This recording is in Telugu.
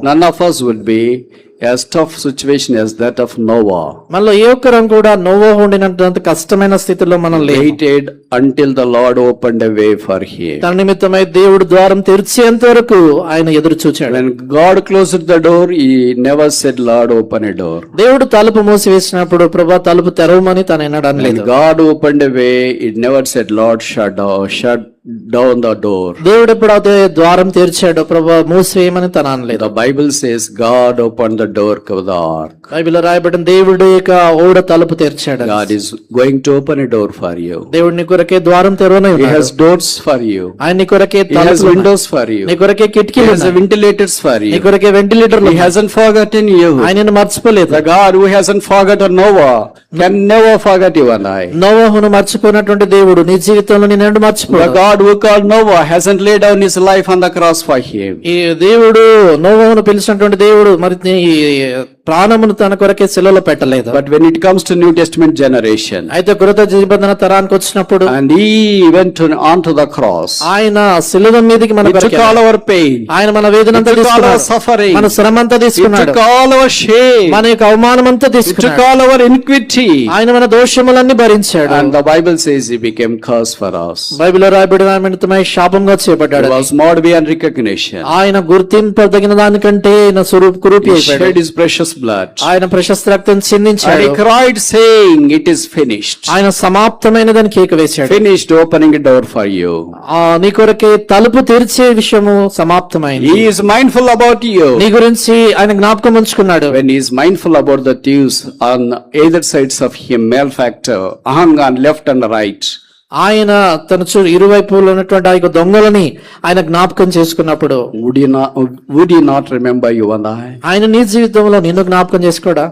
None of us would be as tough situation as that of Noah. మనలో ఏ ఒక్కరం కూడా నోవహు ఉండినంత కష్టమైన స్థితిలో మనం లేము. Waited until the Lord opened a way for him. తన నిమిత్తమై దేవుడు ద్వారం తెరిచేంత వరకు ఆయన ఎదురు చూచాడు. When God closed the door, he never said, Lord, open a door. దేవుడు తలుపు మూసివేసినప్పుడు ప్రభువా తలుపు తెరవమని తను ఎన్నడూ When అనలేదు. God opened a way, it never said, Lord, shut down the door. దేవుడు ఎప్పుడైతే ద్వారం తెరిచాడో ప్రభువా మూసివేయమని తను అనలేదు. The Bible says God opened the door of the ark. బైబిల్లో రాయబడిన దేవుడు యొక్క ఓడ తలుపు తెరిచాడు. God is going to open a door for you. దేవుడు నీ కొరకే ద్వారం తెరవనే He ఉన్నాడు. has doors for you. ఆయన నీ కొరకే He has తలుపులు windows for you. నీ కొరకే He కిటికీలు has ventilators for నీ you. కొరకే వెంటిలేటర్లు He hasn't forgotten you. ఆయనను మర్చిపోలేదు. The God who hasn't forgotten Noah can never forget you and I. నోవహును మర్చిపోయినటువంటి దేవుడు నీ జీవితంలో నిన్ను The మర్చిపోడు. God who called Noah hasn't laid down his life on the cross for him. ఈ దేవుడు నోవహును పిలిచినటువంటి దేవుడు మరి నీ ప్రాణమును తన కొరకే శిలలో పెట్టలేదు. But when it comes to New Testament generation, అయితే కృత నిబంధన తరానికి వచ్చినప్పుడు and he went onto the cross, ఆయన శిలువ మీదకి మన he took కొరకే all our pain, ఆయన మన వేదనంతా he took all our తీసుకున్నాడు. suffering, మన శ్రమంతా he తీసుకున్నాడు. took all our shame, మన యొక్క అవమానమంతా he took తీసుకున్నాడు. all our iniquity, ఆయన మన దోషములన్నీ భరించాడు. and the Bible says he became curse for us. బైబిల్లో రాయబడిన నిమిత్తమై శాపంగా He చేయబడ్డాడు. was more beyond recognition. ఆయన గుర్తింపదగిన దానికంటే ఆయన కురూపి He అయిపోయాడు. shed his precious blood, ఆయన ప్రశస్త రక్తం and చిందించాడు. he cried saying, it is finished. ఆయన సమాప్తమైనదని కేక వేశాడు. Finished, opening a door for you. నీ కొరకే తలుపు తెరిచే విషయము సమాప్తమైంది. He is mindful about you. నీ గురించి ఆయన జ్ఞాపకం ఉంచుకున్నాడు. When he is mindful about the thieves on either sides of him, malefactor, hung on left and right, ఆయన తన ఇరువైపులో ఉన్నటువంటి ఆ యొక్క దొంగలని ఆయన జ్ఞాపకం చేసుకున్నప్పుడు would you not remember you and I? ఆయన నీ జీవితంలో నిన్ను జ్ఞాపకం చేసుకోడా?